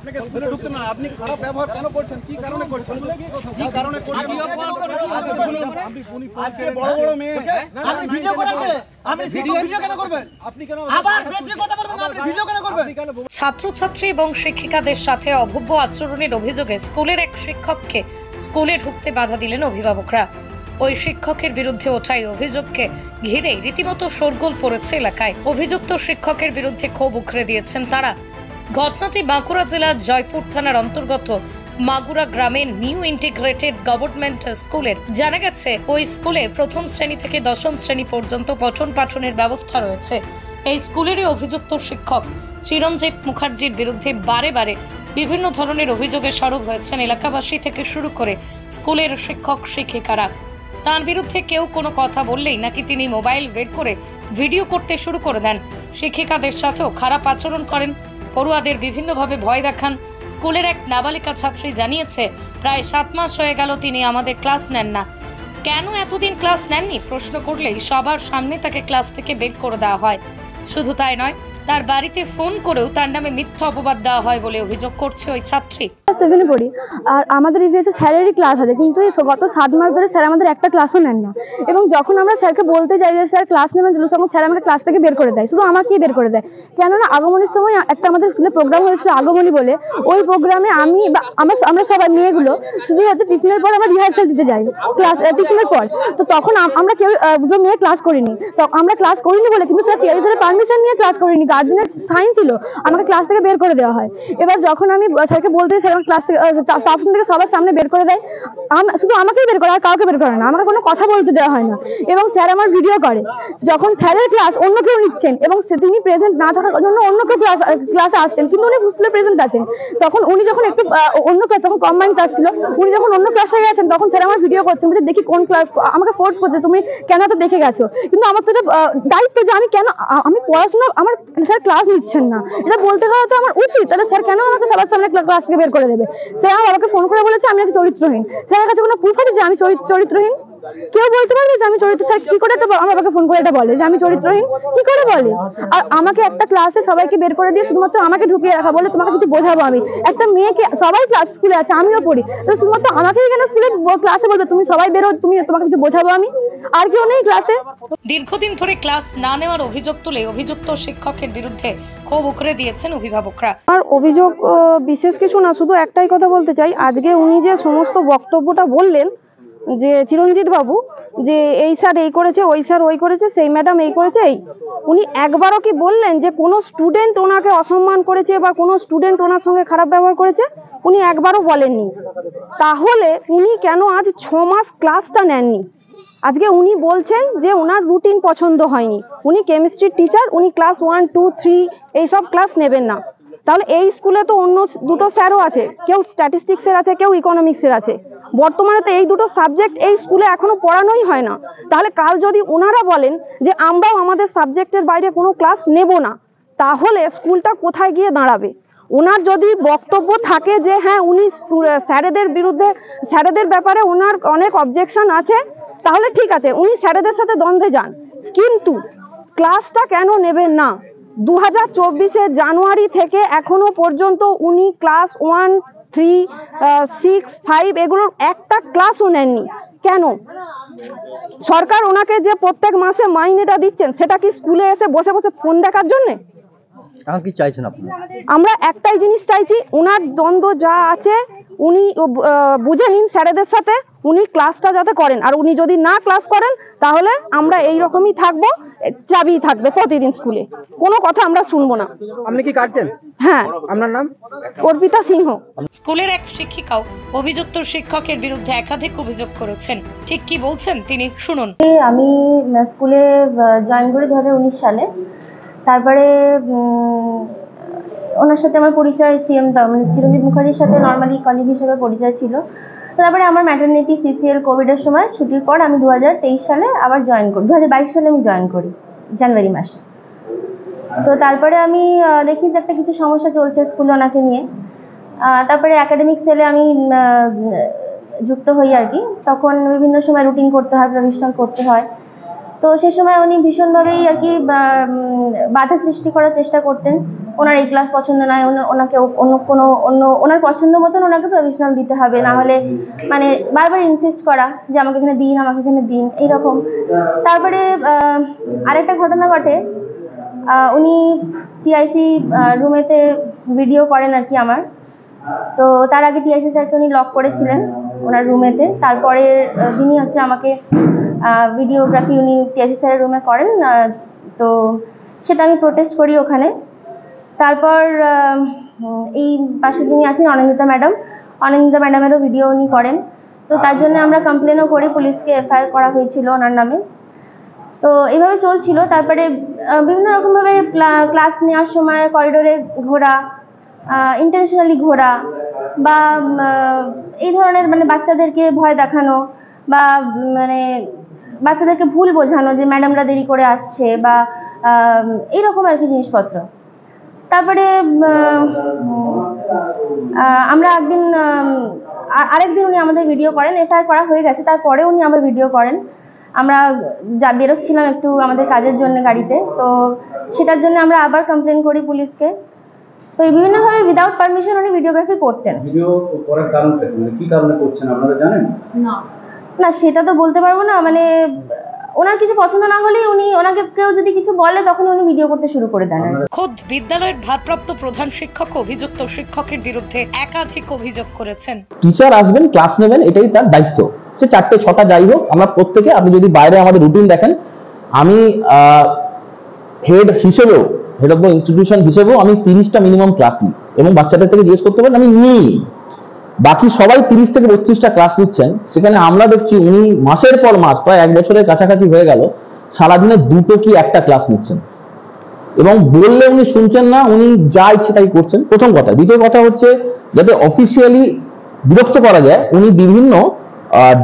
আপনাকে স্কুলে ঢুকতে না, আপনি খারাপ ব্যবহার কেন করছেন, কি কারণে করছেন, কি কারণে করছেন? আজকে বড় বড় মেয়ে আপনি ভিডিও করাতে, আপনি ভিডিও কেন করবেন? আপনি কেন আবার বেশি কথা বলবেন? আপনি ভিডিও কেন করবেন? ছাত্রছাত্রী এবং শিক্ষিকাদের সাথে অভব্য আচরণের অভিযোগে স্কুলের এক শিক্ষককে স্কুলে ঢুকতে বাধা দিলেন অভিভাবকরা। ওই শিক্ষকের বিরুদ্ধে ওঠা এই অভিযোগকে ঘিরে রীতিমতো শোরগোল পড়েছে এলাকায়। অভিযুক্ত শিক্ষকের বিরুদ্ধে ক্ষোভ উগরে দিয়েছেন তারা। ঘটনাটি বাঁকুড়া জেলার জয়পুর থানার অন্তর্গত মাগুরা গ্রামের নিউ ইন্টিগ্রেটেড গভর্নমেন্ট স্কুলের। জানা গেছে ওই স্কুলে প্রথম শ্রেণী থেকে দশম শ্রেণী পর্যন্ত পঠন পাঠনের ব্যবস্থা রয়েছে। এই স্কুলেরই অভিযুক্ত শিক্ষক চিরঞ্জিত মুখার্জির বিরুদ্ধে বারে বারে বিভিন্ন ধরনের অভিযোগে সরব হয়েছেন এলাকাবাসী থেকে শুরু করে স্কুলের শিক্ষক শিক্ষিকারা। তার বিরুদ্ধে কেউ কোনো কথা বললেই নাকি তিনি মোবাইল বের করে ভিডিও করতে শুরু করে দেন। শিক্ষিকাদের সাথেও খারাপ আচরণ করেন, পড়ুয়াদের বিভিন্নভাবে ভয় দেখান। স্কুলের এক নাবালিকা ছাত্রী জানিয়েছে, প্রায় 7 মাস হয়ে গেল তিনি আমাদের ক্লাস নেন না। কেন এতদিন ক্লাস নেননি প্রশ্ন করলেই সবার সামনে তাকে ক্লাস থেকে বের করে দেওয়া হয়। শুধু তাই নয়, তার বাড়িতে ফোন করেও তার নামে মিথ্যা অপবাদ দেওয়া হয় বলে অভিযোগ করছে ওই ছাত্রী। 7 পড়ি আর আমাদের ইভিএসে স্যারেরই ক্লাস আছে, কিন্তু গত 7 মাস ধরে স্যার আমাদের একটা ক্লাসও নেন না। এবং যখন আমরা স্যারকে বলতে যাই যে স্যার ক্লাস নেবেন, তখন স্যার আমাকে ক্লাস থেকে বের করে দেয়। শুধু আমাকেই বের করে দেয়। কেননা আগমনের সময় একটা আমাদের স্কুলে প্রোগ্রাম হয়েছিল আগমনী বলে, ওই প্রোগ্রামে আমি বা আমরা সবাই মেয়েগুলো শুধু হচ্ছে টিফিনের পর আমরা রিহার্সাল দিতে যাই, ক্লাস টিফিনের পর। তো তখন আমরা কেউ দুটো মেয়ে ক্লাস করিনি, তো আমরা ক্লাস করিনি বলে কিন্তু স্যার টিআইসির পারমিশন নিয়ে ক্লাস করিনি, গার্জেনের সাইন ছিল, আমাকে ক্লাস থেকে বের করে দেওয়া হয়। এবার যখন আমি স্যারকে বলতে স্যার ক্লাস থেকে স্টাফ রুম থেকে সবার সামনে বের করে দেয়। শুধু আমাকেই বের করে, আর কাউকে বের করে না, আমাকে কোনো কথা বলতে দেওয়া হয় না। এবং স্যার আমার ভিডিও করে যখন স্যারের ক্লাস অন্য কেউ নিচ্ছেন এবং তিনি প্রেজেন্ট না থাকার জন্য অন্য কেউ ক্লাসে আসছেন, কিন্তু উনি স্কুলে প্রেজেন্ট আছেন। তখন উনি যখন একটু অন্য ক্লাস, তখন কম্বাইন্ড ক্লাস ছিল, উনি যখন অন্য ক্লাসে গেছেন তখন স্যার আমার ভিডিও করছেন, বলছে দেখি কোন ক্লাস, আমাকে ফোর্স করছে তুমি কেন তো দেখে গেছো। কিন্তু আমার তো এটা দায়িত্ব যে আমি কেন, আমি পড়াশোনা, আমার স্যার ক্লাস নিচ্ছেন না, এটা বলতে গেলে তো আমার উচিত। তাহলে স্যার কেন আমাকে সবার সামনে ক্লাস থেকে বের করে দেবে? স্যার আমার বাবাকে ফোন করে বলেছে আমি নাকি চরিত্রহীন। স্যারের কাছে কোনো প্রুফ আছে যে আমি চরিত্রহীন? কেউ বলতে পারবে যে আমি চরিত্র? স্যার কি করে একটা আমার বাবাকে ফোন করে এটা বলে যে আমি চরিত্রহীন? কি করে বলে? আর আমাকে একটা ক্লাসে সবাইকে বের করে দিয়ে শুধুমাত্র আমাকে ঢুকিয়ে রাখা, বলে তোমাকে কিছু বোঝাবো আমি। একটা মেয়েকে, সবাই ক্লাস স্কুলে আছে, আমিও পড়ি, তো শুধুমাত্র আমাকেই কেন স্কুলে ক্লাসে বলবে তুমি সবাই বেরো, তোমাকে কিছু বোঝাবো আমি? আর কেউ নেই ক্লাসে? দীর্ঘদিন ধরে ক্লাস না নেওয়ার অভিযোগ তুলে অভিযুক্ত শিক্ষকের বিরুদ্ধে ক্ষোভ উগরে দিয়েছেন অভিভাবকরা। আর অভিযোগ বিশেষ কিছু না, শুধু একটাই কথা বলতে চাই, আজকে উনি যে সমস্ত বক্তব্যটা বললেন যে চিরঞ্জিত বাবু যে এই স্যার এই করেছে, ওই স্যার ওই করেছে, সেই ম্যাডাম এই করেছে, উনি একবারও কি বললেন যে কোনো স্টুডেন্ট ওনাকে অসম্মান করেছে বা কোনো স্টুডেন্ট ওনার সঙ্গে খারাপ ব্যবহার করেছে? উনি একবারও বলেননি। তাহলে উনি কেন আজ 6 মাস ক্লাসটা নেননি? আজকে উনি বলছেন যে ওনার রুটিন পছন্দ হয়নি, উনি কেমিস্ট্রির টিচার, উনি ক্লাস 1, 2, 3 এইসব ক্লাস নেবেন না। তাহলে এই স্কুলে তো অন্য দুটো স্যারও আছে, কেউ স্ট্যাটিস্টিক্সের আছে, কেউ ইকোনমিক্সের আছে। বর্তমানে তো এই দুটো সাবজেক্ট এই স্কুলে এখনো পড়ানোই হয় না। তাহলে কাল যদি ওনারা বলেন যে আমরাও আমাদের সাবজেক্টের বাইরে কোনো ক্লাস নেব না, তাহলে স্কুলটা কোথায় গিয়ে দাঁড়াবে? ওনার যদি বক্তব্য থাকে যে হ্যাঁ উনি স্যারেদের বিরুদ্ধে, স্যারেদের ব্যাপারে ওনার অনেক অবজেকশন আছে, তাহলে ঠিক আছে, উনি স্যারেদের সাথে দ্বন্দ্বে যান, কিন্তু ক্লাসটা কেন নেবেন না? 2024 জানুয়ারি থেকে এখনো পর্যন্ত উনি ক্লাস 1, 3, 6, 5 এগুলোর একটা ক্লাসও নেননি। কেন? সরকার ওনাকে যে প্রত্যেক মাসে মাইনেটা দিচ্ছেন, সেটা কি স্কুলে এসে বসে বসে ফোন দেখার জন্য? কি চাইছেন আপনি? আমরা একটাই জিনিস চাইছি, ওনার দ্বন্দ্ব যা আছে উনি বুঝে নিন স্যারেদের সাথে, উনি ক্লাসটা যাতে করেন। আর উনি যদি না ক্লাস করেন তাহলে আমরা এই রকমই থাকবো, চাবি থাকবে প্রতিদিন স্কুলে, কোনো কথা আমরা শুনবো না। আপনি কি কাটছেন? হ্যাঁ। আপনার নাম? অর্পিতা সিংহ। স্কুলের এক শিক্ষিকাও অভিযুক্ত শিক্ষকের বিরুদ্ধে একাধিক অভিযোগ করেছেন। ঠিক কি বলছেন তিনি, শুনুন। আমি স্কুলে জয়েন করি 2019 সালে। তারপরে ওনার সাথে আমার পরিচয় মানে চিরঞ্জিত মুখার্জির সাথে নর্মালি কলিগ হিসেবে পরিচয় ছিল। তারপরে আমার ম্যাটারনিটি সিসিএল কোভিডের সময় ছুটির পর আমি 2023 সালে আবার জয়েন করি, 2022 সালে আমি জয়েন করি জানুয়ারি মাসে। তো তারপরে আমি দেখি যে একটা কিছু সমস্যা চলছে স্কুলে ওনাকে নিয়ে। তারপরে একাডেমিক সেলে আমি যুক্ত হই আর কি। তখন বিভিন্ন সময় রুটিন করতে হয়, প্রভিশনাল করতে হয়। তো সেই সময় উনি ভীষণভাবেই আর কি বাধা সৃষ্টি করার চেষ্টা করতেন। ওনার এই ক্লাস পছন্দ নয়, ওনাকে ওনার পছন্দ মতন ওনাকে প্রভিশনাল দিতে হবে, না হলে মানে বারবার ইনসিস্ট করা যে আমাকে এখানে দিন, আমাকে এখানে দিন, এইরকম। তারপরে আরেকটা ঘটনা ঘটে, উনি টিআইসি রুমেতে ভিডিও করেন আর কি আমার। তো তার আগে টিআইসি স্যারকে উনি লক করেছিলেন ওনার রুমেতে, তারপরে দিনই হচ্ছে আমাকে ভিডিওগ্রাফি উনি টিআইসি স্যারের রুমে করেন। তো সেটা আমি প্রোটেস্ট করি ওখানে। তারপর এই পাশে যিনি আছেন অনিন্দিতা ম্যাডামেরও ভিডিও উনি করেন। তো তার জন্য আমরা কমপ্লেনও করি, পুলিশকে এফআইআর করা হয়েছিল ওনার নামে। তো এইভাবে চলছিল। তারপরে বিভিন্ন রকমভাবে ক্লাস নেওয়ার সময় করিডোরে ঘোরা, ইন্টেনশনালি ঘোরা, বা এই ধরনের মানে বাচ্চাদেরকে ভয় দেখানো, বা মানে বাচ্চাদেরকে ভুল বোঝানো যে ম্যাডামরা দেরি করে আসছে, বা এইরকম আর কি জিনিসপত্র। তারপরে আমরা আরেকদিন উনি আমাদের ভিডিও করেন, এফআইআর করা হয়ে গেছে, তারপরে উনি আবার ভিডিও করেন। আমরা বেরোচ্ছিলাম একটু আমাদের কাজের জন্য গাড়িতে, তো সেটার জন্য আমরা আবার কমপ্লেন করি পুলিশকে। তো এই বিভিন্নভাবে উইদাউট পারমিশন উনি ভিডিওগ্রাফি করতেন। ভিডিও করার কারণটা কি কারণে করছেন আপনারা জানেন? না সেটা তো বলতে পারবো না, মানে ওনার কিছু পছন্দ না হলেই ওনাকে কেউ যদি কিছু বলে তখন উনি ভিডিও করতে শুরু করে দেন। খোদ বিদ্যালয়ের ভারপ্রাপ্ত প্রধান শিক্ষক অভিযুক্ত শিক্ষকের বিরুদ্ধে একাধিক অভিযোগ করেছেন। টিচার আসবেন, ক্লাস নেবেন, এটাই তার দায়িত্ব। সে 4টে 6টা যাই হোক, আমরা প্রত্যেকে, আপনি যদি বাইরে আমাদের রুটিন দেখেন, আমি হেড অফ দ্য ইনস্টিটিউশন হিসেবেও আমি 30টা মিনিমাম ক্লাস নিই, এবং বাচ্চাদের থেকে জিজ্ঞেস করতে পারেন আমি নিই। বাকি সবাই 30 থেকে 32টা ক্লাস নিচ্ছেন, সেখানে আমরা দেখছি উনি মাসের পর মাস, প্রায় 1 বছরের কাছাকাছি হয়ে গেল, সারাদিনে 2টো কি 1টা ক্লাস নিচ্ছেন, এবং বললে উনি শুনছেন না, উনি যা ইচ্ছে তাই করছেন। প্রথম কথা। দ্বিতীয় কথা হচ্ছে, যাতে অফিসিয়ালি বিরক্ত করা যায়, উনি বিভিন্ন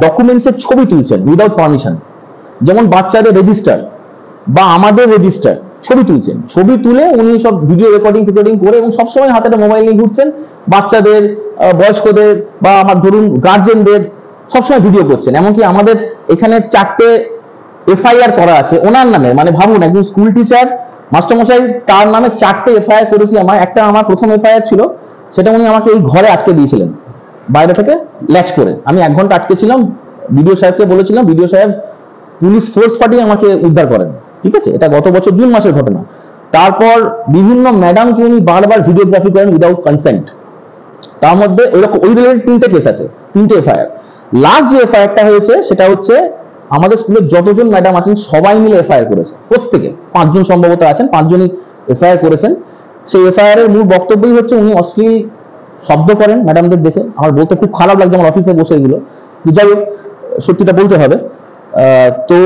ডকুমেন্টসের ছবি তুলছেন উইদাউট পারমিশন, যেমন বাচ্চাদের রেজিস্টার বা আমাদের রেজিস্টার, ছবি তুলছেন। ছবি তুলে উনি সব ভিডিও রেকর্ডিং করে, এবং সবসময় হাতে মোবাইল নিয়ে ঘুরছেন, বাচ্চাদের, বয়স্কদের, বা আমার ধরুন গার্জেনদের সবসময় ভিডিও করছেন। এমনকি আমাদের এখানে 4টে এফআইআর করা আছে ওনার নামে। মানে ভাবুন, একজন স্কুল টিচার মাস্টারমশাই, তার নামে 4টে এফআইআর করেছি। আমার প্রথম এফআইআর ছিল, সেটা উনি আমাকে এই ঘরে আটকে দিয়েছিলেন, বাইরে থেকে ল্যাচ করে। আমি 1 ঘন্টা আটকে ছিলাম, বিডিও সাহেবকে বলেছিলাম, বিডিও সাহেব পুলিশ ফোর্স পাঠিয়ে আমাকে উদ্ধার করেন। ঠিক আছে, এটা গত বছর জুন মাসের ঘটনা। তারপর বিভিন্ন ম্যাডামকে উনি বারবার ভিডিওগ্রাফি করেন উইদাউট কনসেন্ট। তার মধ্যে ওই রিলেটেড 3টে কেস আছে, 3টে এফআইআর। লাস্ট যে এফআইআরটা হয়েছে, সেটা হচ্ছে আমাদের স্কুলের যতজন ম্যাডাম আছেন সবাই মিলে এফআইআর করেছে, প্রত্যেকে 5 জন সম্ভবত আছেন, 5 জনই এফআইআর করেছেন। সেই এফআইআর এর মূল বক্তব্যই হচ্ছে উনি অশ্লীল শব্দ করেন ম্যাডামদের দেখে। আমার বলতে খুব খারাপ লাগছে, আমার অফিসে বসে এগুলো, যাই হোক সত্যিটা বলতে হবে। তো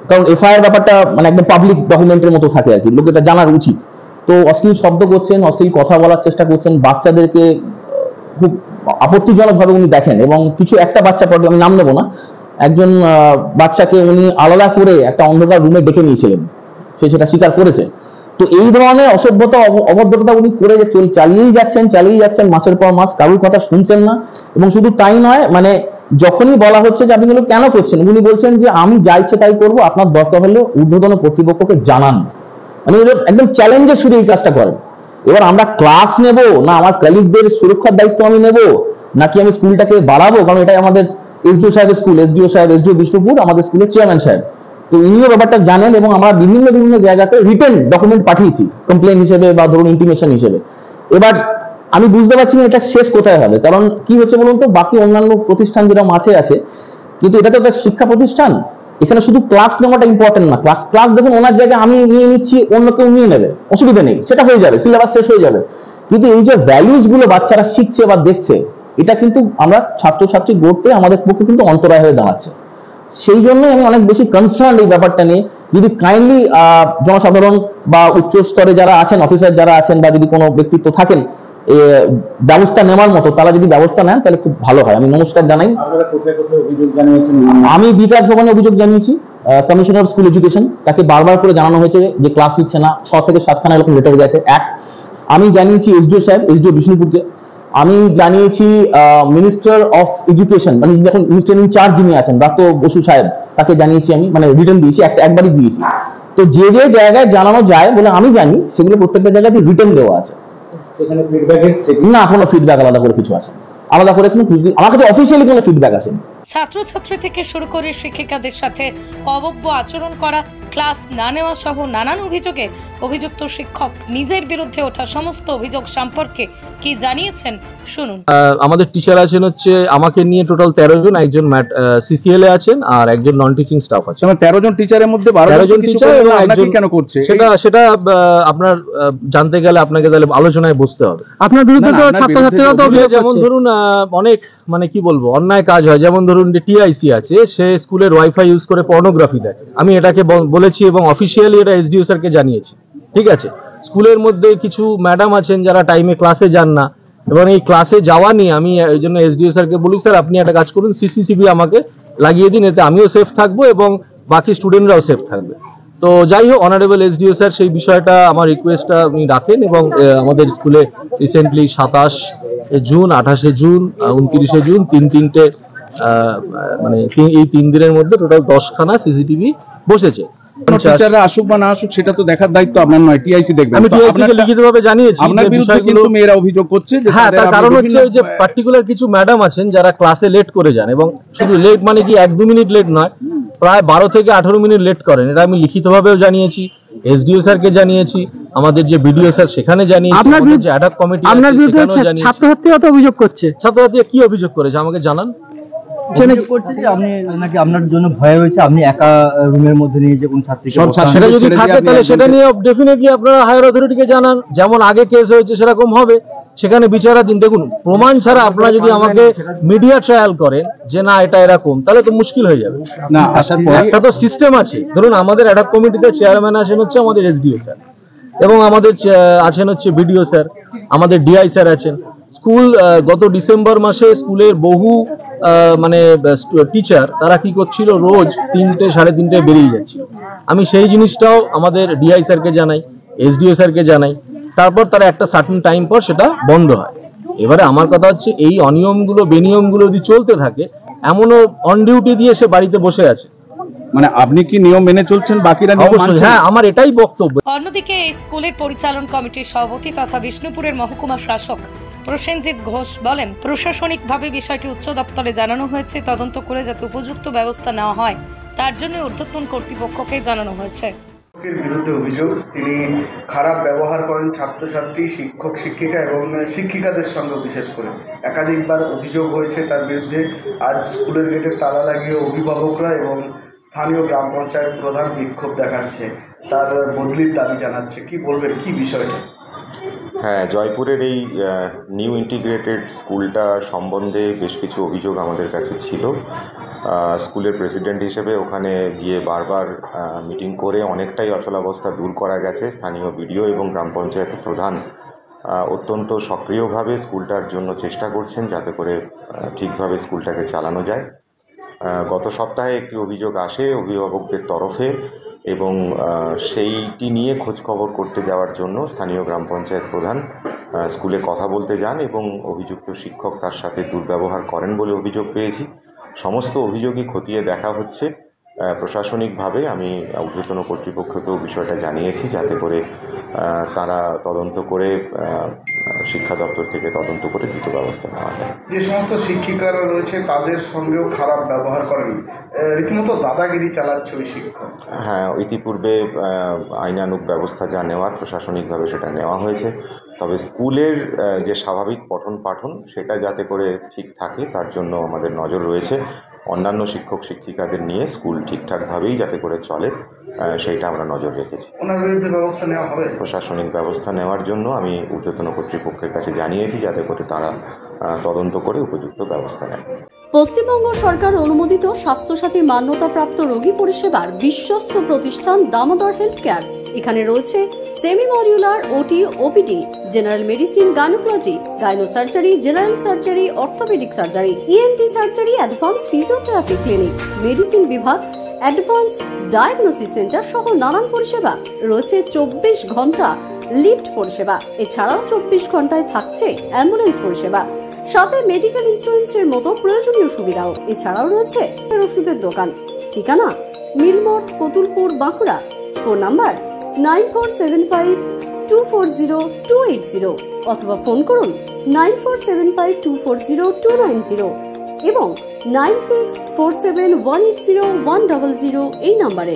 কারণ এফআইআর ব্যাপারটা মানে একদম পাবলিক ডকুমেন্টের মতো থাকে আর কি, লোক এটা জানার উচিত। তো অশ্লীল শব্দ করছেন, অশ্লীল কথা বলার চেষ্টা করছেন, বাচ্চাদেরকে খুব আপত্তিজনক ভাবে উনি দেখেন। এবং একটা বাচ্চা, আমি নাম নেবো না, একজন বাচ্চাকে উনি আলাদা করে একটা অন্ধকার রুমে ডেকে নিয়েছিলেন, সে সেটা স্বীকার করেছে। তো এই ধরনের অসভ্যতা, অভদ্রতা উনি করে চালিয়েই যাচ্ছেন মাসের পর মাস, কারোর কথা শুনছেন না। এবং শুধু তাই নয়, মানে যখনই বলা হচ্ছে যে আপনি এগুলো কেন করছেন, উনি বলছেন যে আমি যা ইচ্ছে তাই করবো, আপনার দরকার হলে ঊর্ধ্বতন কর্তৃপক্ষকে জানান। মানে একদম চ্যালেঞ্জের শুরু এই কাজটা করেন। এবার আমরা ক্লাস নেব না, আমার কলিগদের সুরক্ষার দায়িত্ব আমি নেব, নাকি আমি স্কুলটাকে বাড়াবো? কারণ এটাই আমাদের এসডিও সাহেবের স্কুল, এসডিও বিষ্ণুপুর আমাদের স্কুলের চেয়ারম্যান সাহেব। তো ইনিও ব্যাপারটা জানেন, এবং আমরা বিভিন্ন জায়গাতে রিটেন ডকুমেন্ট পাঠিয়েছি কমপ্লেন হিসেবে বা ধরুন ইন্টিমেশন হিসেবে। এবার আমি বুঝতে পারছি না এটা শেষ কোথায় হবে। কারণ কি হচ্ছে বলুন তো, বাকি অন্যান্য প্রতিষ্ঠান যেরকম আছে, কিন্তু এটা তো একটা শিক্ষা প্রতিষ্ঠান, এখানে শুধু ক্লাস নেওয়াটা ইম্পর্টেন্ট না। ক্লাস দেখুন ওনার জায়গায় আমি নিয়ে নিচ্ছি, অন্য কেউ নিয়ে নেবে, অসুবিধা নেই, সেটা হয়ে যাবে, সিলেবাস শেষ হয়ে যাবে। কিন্তু এই যে ভ্যালুজ গুলো বাচ্চারা শিখছে বা দেখছে, এটা কিন্তু আমরা ছাত্রছাত্রী গড়তে আমাদের পক্ষে কিন্তু অন্তরায় হয়ে দাঁড়াচ্ছে। সেই জন্যই আমি অনেক বেশি কনসার্ন এই ব্যাপারটা নিয়ে। যদি কাইন্ডলি জনসাধারণ বা উচ্চ স্তরে যারা আছেন, অফিসার যারা আছেন, বা যদি কোনো ব্যক্তিত্ব থাকেন ব্যবস্থা নেওয়ার মতো, তারা যদি ব্যবস্থা নেন তাহলে খুব ভালো হয়। আমি নমস্কার জানাই। আমি বিকাশ ভবনে অভিযোগ জানিয়েছি, কমিশনার অফ স্কুল এডুকেশন, তাকে বারবার করে জানানো হয়েছে যে ক্লাস নিচ্ছে না, 6 থেকে 7খানা এরকম লেটার গেছে। আমি জানিয়েছি এসডিও বিষ্ণুপুরকে, আমি জানিয়েছি মিনিস্টার অফ এডুকেশন, মানে যখন মিনিস্টার ইনচার্জ যিনি আছেন ব্রাত্য বসু সাহেব, তাকে জানিয়েছি আমি, মানে রিটার্ন দিয়েছি, একবারই দিয়েছি। তো যে যে জায়গায় জানানো যায় বলে আমি জানি সেগুলো প্রত্যেকটা জায়গাতে রিটেন দেওয়া আছে। সেখানে ফিডব্যাক এসেছে না, কোনো ফিডব্যাক আলাদা করে কিছু আসে আলাদা করে কোনো আমার কাছে অফিসিয়ালি কোনো ফিডব্যাক আসেনি। ছাত্রছাত্রী থেকে শুরু করে শিক্ষিকাদের সাথে অভব্য আচরণ করা, ক্লাস না নেওয়া সহ নানান অভিযোগে অভিযুক্ত শিক্ষক নিজের বিরুদ্ধে ওঠা সমস্ত অভিযোগ সম্পর্কে কি জানিয়েছেন শুনুন। আমাদের টিচার আছেন হচ্ছে আমাকে নিয়ে টোটাল 13 জন, একজন সিসিএল এ আছেন আর একজন নন টিচিং স্টাফ আছে। 13 জন টিচারের মধ্যে 12 জন টিচার এবং একজন কেন করছে সেটা আপনার জানতে গেলে আপনাকে তাহলে আলোচনায় বসতে হবে। আপনার বিরুদ্ধে তো ছাত্রছাত্রীরা তো যেমন ধরুন অনেক মানে কি বলবো অন্যায় কাজ হয়, যেমন ধরুন যে টিআইসি আছে, সে স্কুলের ওয়াইফাই ইউজ করে পর্নোগ্রাফি দেয়। আমি এটাকে বলেছি এবং অফিসিয়ালি এটা এসডিও স্যারকে জানিয়েছি। ঠিক আছে, স্কুলের মধ্যে কিছু ম্যাডাম আছেন যারা টাইমে ক্লাসে যান না, এবং এই ক্লাসে যাওয়া নিয়ে আমি এই জন্য এসডিও স্যারকে বলি, স্যার আপনি একটা কাজ করুন, সিসিটিভি আমাকে লাগিয়ে দিন, এতে আমিও সেফ থাকবো এবং বাকি স্টুডেন্টরাও সেফ থাকবে। তো যাই হোক, অনারেবল এসডিও স্যার সেই বিষয়টা আমার রিকোয়েস্টটা উনি রাখেন এবং আমাদের স্কুলে রিসেন্টলি 27 জুন, 28 জুন, 29 জুন তিনটে মানে এই 3 দিনের মধ্যে টোটাল 10খানা সিসিটিভি বসেছে। টিচাররা আসুক বা না আসুক সেটা তো দেখার দায়িত্ব আপনার নয়, টিআইসি দেখবে। আমি টিআইসি কে লিখিতভাবে জানিয়েছি আপনার বিরুদ্ধে কিন্তু মেয়েরা অভিযোগ করছে যে হ্যাঁ, তার কারণ হচ্ছে যে পার্টিকুলার কিছু ম্যাডাম আছেন যারা ক্লাসে লেট করে যান, এবং শুধু লেট মানে কি 1-2 মিনিট লেট নয়, প্রায় 12 থেকে 18 মিনিট লেট করেন। এটা আমি লিখিতভাবেও জানিয়েছি, এসডিও স্যারকে জানিয়েছি, আমাদের যে বিডিও স্যার সেখানে জানিয়েছি, আপনার বিরুদ্ধে অ্যাডহক কমিটি আপনার বিরুদ্ধে ছাত্রছাত্রীরা তো অভিযোগ করছে। ছাত্রছাত্রীরা কি অভিযোগ করেছে আমাকে জানান। করছে যে আপনি নাকি আপনার জন্য ভয় হয়েছে, আপনি একা রুমের মধ্যে নিয়ে যে কোন ছাত্রীকে সেটা যদি থাকে তাহলে সেটা নিয়ে ডেফিনেটলি আপনারা হায়ার অথরিটিকে জানান, যেমন আগে কেস হয়েছে সেরকম হবে, সেখানে বিচারাধীন। দেখুন, প্রমাণ ছাড়া আপনারা যদি আমাকে মিডিয়া ট্রায়াল করেন যে না এটা এরকম, তাহলে তো মুশকিল হয়ে যাবে। না, আসার পর একটা তো সিস্টেম আছে। ধরুন আমাদের অ্যাডহক কমিটিতে চেয়ারম্যান আছেন হচ্ছে আমাদের এসডিও স্যার, এবং আমাদের আছেন হচ্ছে বিডিও স্যার, আমাদের ডিআই স্যার আছেন। স্কুল গত ডিসেম্বর মাসে স্কুলের বহু মানে টিচার তারা কি করছিল, রোজ 3টে 3:30 বেরিয়ে যাচ্ছিল। আমি সেই জিনিসটাও আমাদের ডিআই স্যারকে জানাই, এসডিও স্যারকে জানাই, তারপর তারা একটা সার্টেন টাইম পর সেটা বন্ধ হয়। এবারে আমার কথা হচ্ছে এই অনিয়মগুলো বেনিয়মগুলো যদি চলতে থাকে, এমনও অন ডিউটি দিয়ে সে বাড়িতে বসে আছে, মানে আপনি কি নিয়ম মেনে চলছেন, বাকিরা নিয়ম মানছে? হ্যাঁ, আমার এটাই বক্তব্য। অন্যদিকে এই স্কুলের পরিচালন কমিটির সভাপতি তথা বিষ্ণুপুরের মহকুমা শাসক প্রসেনজিৎ ঘোষ বলেন, প্রশাসনিকভাবে বিষয়টি উচ্চ দপ্তরে জানানো হয়েছে, তদন্ত করে যাতে উপযুক্ত ব্যবস্থা নেওয়া হয় তার জন্য ঊর্ধ্বতন কর্তৃপক্ষকে জানানো হয়েছে। শিক্ষকের বিরুদ্ধে অভিযোগ, তিনি খারাপ ব্যবহার করেন ছাত্রছাত্রী, শিক্ষক শিক্ষিকা এবং শিক্ষিকাদের সঙ্গে। বিশেষ করে একাধিকবার অভিযোগ হয়েছে তার বিরুদ্ধে। আজ স্কুলের গেটে তালা লাগিয়ে অভিভাবকরা এবং স্থানীয় গ্রাম পঞ্চায়েত প্রধান বিক্ষোভ দেখাচ্ছে, তার বদলির দাবি জানাচ্ছে। কি বলবেন, কি বিষয়টা? হ্যাঁ, জয়পুরের এই নিউ ইন্টিগ্রেটেড স্কুলটা সম্বন্ধে বেশ কিছু অভিযোগ আমাদের কাছে ছিল। স্কুলের প্রেসিডেন্ট হিসেবে ওখানে গিয়ে বারবার মিটিং করে অনেকটাই অচলাবস্থা দূর করা গেছে। স্থানীয় বিডিও এবং গ্রাম পঞ্চায়েতের প্রধান অত্যন্ত সক্রিয়ভাবে স্কুলটার জন্য চেষ্টা করছেন যাতে করে ঠিকভাবে স্কুলটাকে চালানো যায়। গত সপ্তাহে একটি অভিযোগ আসে অভিভাবকদের তরফে, এবং সেইটি নিয়ে খোঁজখবর করতে যাওয়ার জন্য স্থানীয় গ্রাম পঞ্চায়েত প্রধান স্কুলে কথা বলতে যান এবং অভিযুক্ত শিক্ষক তার সাথে দুর্ব্যবহার করেন বলে অভিযোগ পেয়েছি। সমস্ত অভিযোগই খতিয়ে দেখা হচ্ছে প্রশাসনিকভাবে। আমি ঊর্ধ্বতন কর্তৃপক্ষকেও বিষয়টা জানিয়েছি যাতে করে তারা তদন্ত করে শিক্ষা দপ্তর থেকে তদন্ত করে দ্রুত ব্যবস্থা নেওয়া যায়। যে সমস্ত শিক্ষিকারা রয়েছে তাদের সঙ্গেও খারাপ ব্যবহার করেন, রীতিমতো দাদাগিরি চালাচ্ছে ওই শিক্ষক। হ্যাঁ, ইতিপূর্বে আইনানুগ ব্যবস্থা যা নেওয়ার প্রশাসনিকভাবে সেটা নেওয়া হয়েছে, তবে স্কুলের যে স্বাভাবিক পঠন পাঠন সেটা যাতে করে ঠিক থাকে তার জন্য আমাদের নজর রয়েছে। অন্যান্য শিক্ষক শিক্ষিকাদের নিয়ে স্কুল ঠিকঠাকভাবেই যাতে করে চলে সেইটা আমরা নজর রেখেছি। ওনার বিরুদ্ধে ব্যবস্থা নেওয়া হবে। প্রশাসনিক ব্যবস্থা নেওয়ার জন্য আমি ঊর্ধ্বতন কর্তৃপক্ষের কাছে জানিয়েছি যাতে করে তারা তদন্ত করে উপযুক্ত ব্যবস্থা নেয়। পশ্চিমবঙ্গ সরকার অনুমোদিত স্বাস্থ্যসাথী মান্যতাপ্রাপ্ত রোগী পরিষেবার বিশ্বস্ত প্রতিষ্ঠান দামোদর হেলথ কেয়ার। এখানে রয়েছে semi modular OT, OPD, general medicine, gynaecology, gynae surgery, general surgery, orthopaedic surgery, ENT surgery, advance physiotherapy clinic, medicine বিভাগ, অ্যাডভান্স ডায়াগনোসিস সেন্টার সহ নানান পরিষেবা রয়েছে। 24 ঘন্টা লিফট পরিষেবা, এছাড়াও 24 ঘন্টায় থাকছে অ্যাম্বুলেন্স পরিষেবা, সাথে মেডিকেল ইন্স্যুরেন্সের মতো প্রয়োজনীয় সুবিধাও। এছাড়াও রয়েছে ওষুধের দোকান। ঠিকানা মিলমোড়, কতুলপুর, বাঁকুড়া। ফোন নাম্বার 9475240280 অথবা ফোন করুন 9475240290 এবং 9647180100 এই নম্বরে।